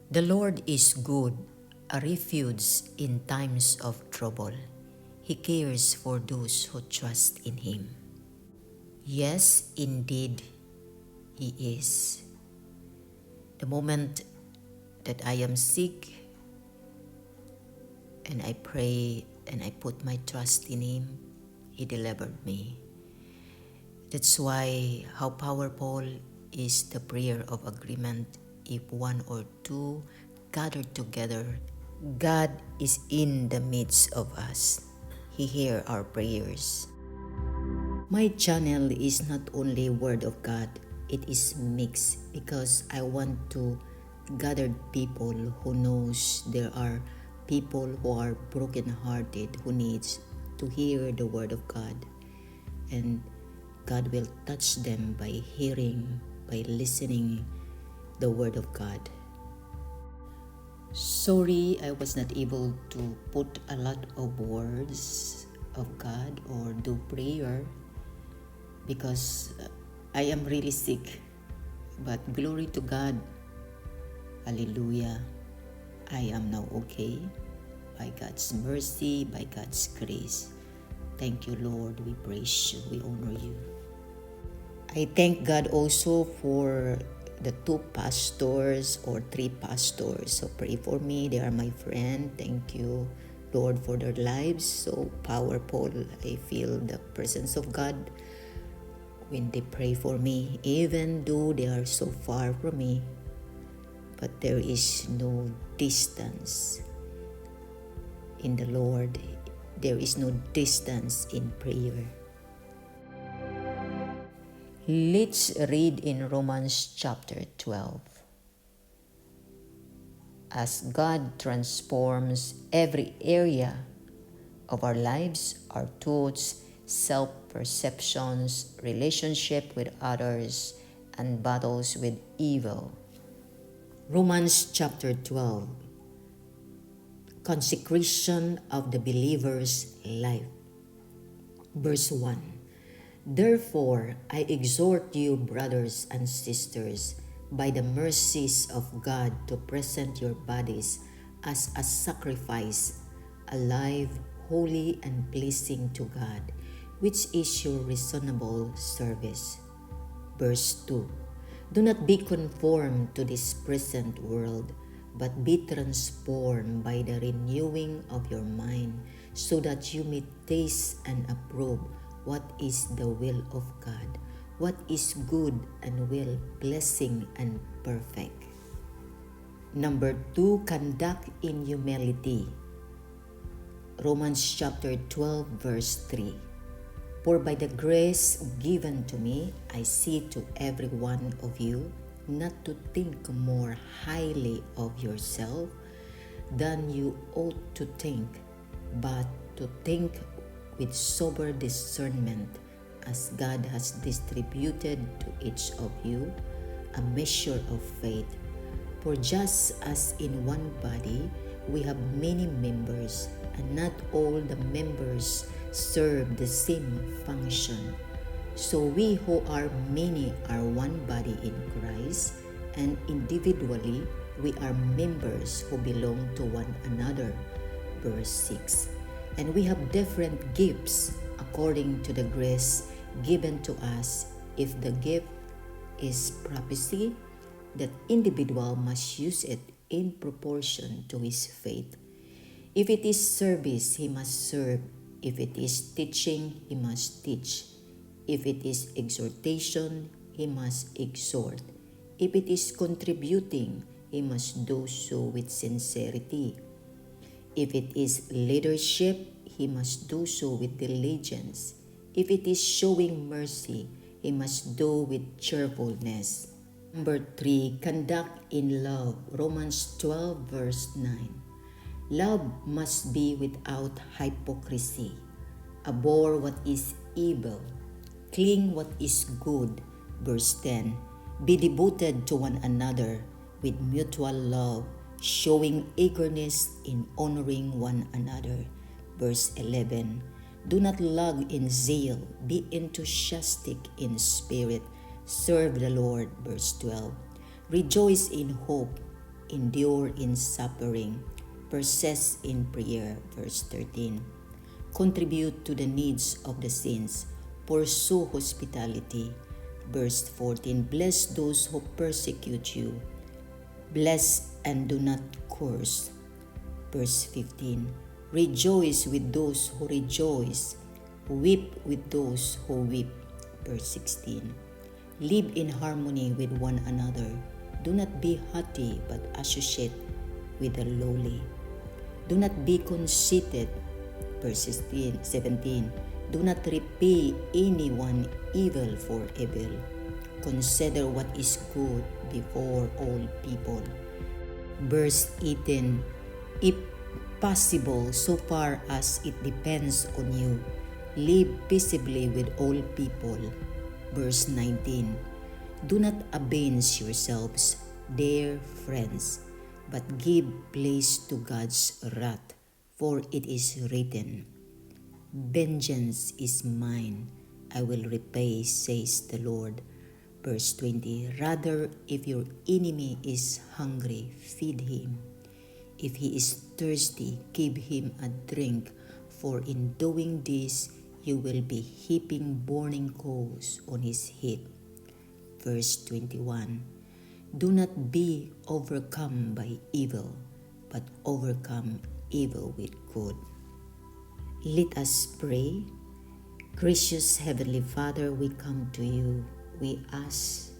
The Lord is good, a refuge in times of trouble. He cares for those who trust in Him. Yes, indeed, He is. The moment that I am sick and I pray and I put my trust in Him, He delivered me. That's why how powerful is the prayer of agreement. If one or two gathered together, God is in the midst of us. He hears our prayers. My channel is not only Word of God, it is mixed because I want to gather people who knows there are people who are brokenhearted who needs to hear the Word of God, and God will touch them by hearing, by listening the Word of God. Sorry, I was not able to put a lot of words of God or do prayer because I am really sick. But glory to God. Hallelujah. I am now okay by God's mercy, by God's grace. Thank you, Lord. We praise you. We honor you. I thank God also for the 2 pastors or 3 pastors. So pray for me. They are my friend. Thank you, Lord, for their lives. So powerful. I feel the presence of God when they pray for me, even though they are so far from me. But there is no distance in the Lord. There is no distance in prayer. Let's read in Romans chapter 12. As God transforms every area of our lives, our thoughts, self-perceptions, relationship with others, and battles with evil. Romans chapter 12. Consecration of the believer's life. Verse 1. Therefore, I exhort you, brothers and sisters, by the mercies of God, to present your bodies as a sacrifice, alive, holy, and pleasing to God, which is your reasonable service. Verse 2. Do not be conformed to this present world, but be transformed by the renewing of your mind, so that you may taste and approve what is the will of God, what is good and will, blessing and perfect. Number 2, conduct in humility. Romans chapter 12 verse 3. For by the grace given to me, I say to every one of you, not to think more highly of yourself than you ought to think, but to think with sober discernment, as God has distributed to each of you a measure of faith. For just as in one body we have many members, and not all the members serve the same function, so we who are many are one body in Christ, and individually we are members who belong to one another. Verse 6. And we have different gifts according to the grace given to us. If the gift is prophecy, that individual must use it in proportion to his faith. If it is service, he must serve. If it is teaching, he must teach. If it is exhortation, he must exhort. If it is contributing, he must do so with sincerity. If it is leadership, he must do so with diligence. If it is showing mercy, he must do with cheerfulness. Number 3, conduct in love. Romans 12 verse 9. Love must be without hypocrisy. Abhor what is evil. Cling what is good. Verse 10. Be devoted to one another with mutual love, showing eagerness in honoring one another. Verse 11. Do not lag in zeal, be enthusiastic in spirit, serve the Lord. Verse 12. Rejoice in hope, endure in suffering, persist in prayer. Verse 13. Contribute to the needs of the saints, pursue hospitality. Verse 14. Bless those who persecute you, bless and do not curse. Verse 15. Rejoice with those who rejoice, weep with those who weep. Verse 16. Live in harmony with one another. Do not be haughty, but associate with the lowly. Do not be conceited. Verse 17. Do not repay anyone evil for evil. Consider what is good before all people. Verse 18. If possible, so far as it depends on you, live peaceably with all people. Verse 19. Do not avenge yourselves, dear friends, but give place to God's wrath, for it is written, Vengeance is mine, I will repay, says the Lord. Verse 20. Rather, if your enemy is hungry, feed him. If he is thirsty, give him a drink, for in doing this, you will be heaping burning coals on his head. Verse 21. Do not be overcome by evil, but overcome evil with good. Let us pray. Gracious Heavenly Father, we come to you. We ask,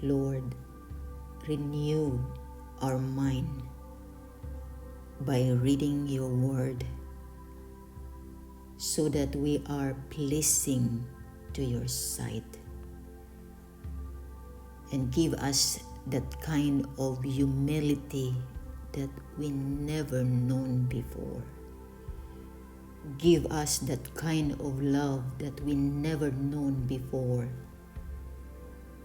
Lord, renew our mind by reading your word so that we are pleasing to your sight. And give us that kind of humility that we never known before. Give us that kind of love that we never known before,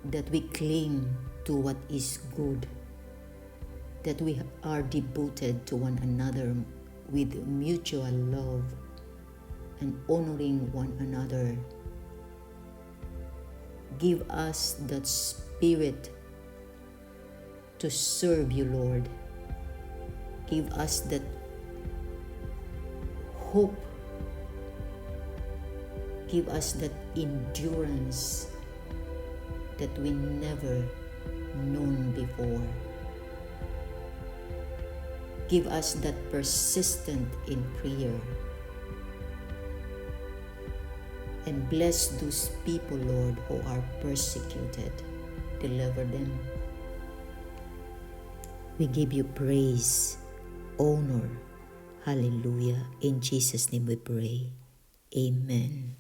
that we cling to what is good, that we are devoted to one another with mutual love and honoring one another. Give us that spirit to serve you, Lord. Give us that hope. Give us that endurance that we never known before. Give us that persistent in prayer. And bless those people, Lord, who are persecuted. Deliver them. We give you praise, honor. Hallelujah. In Jesus' name we pray. Amen.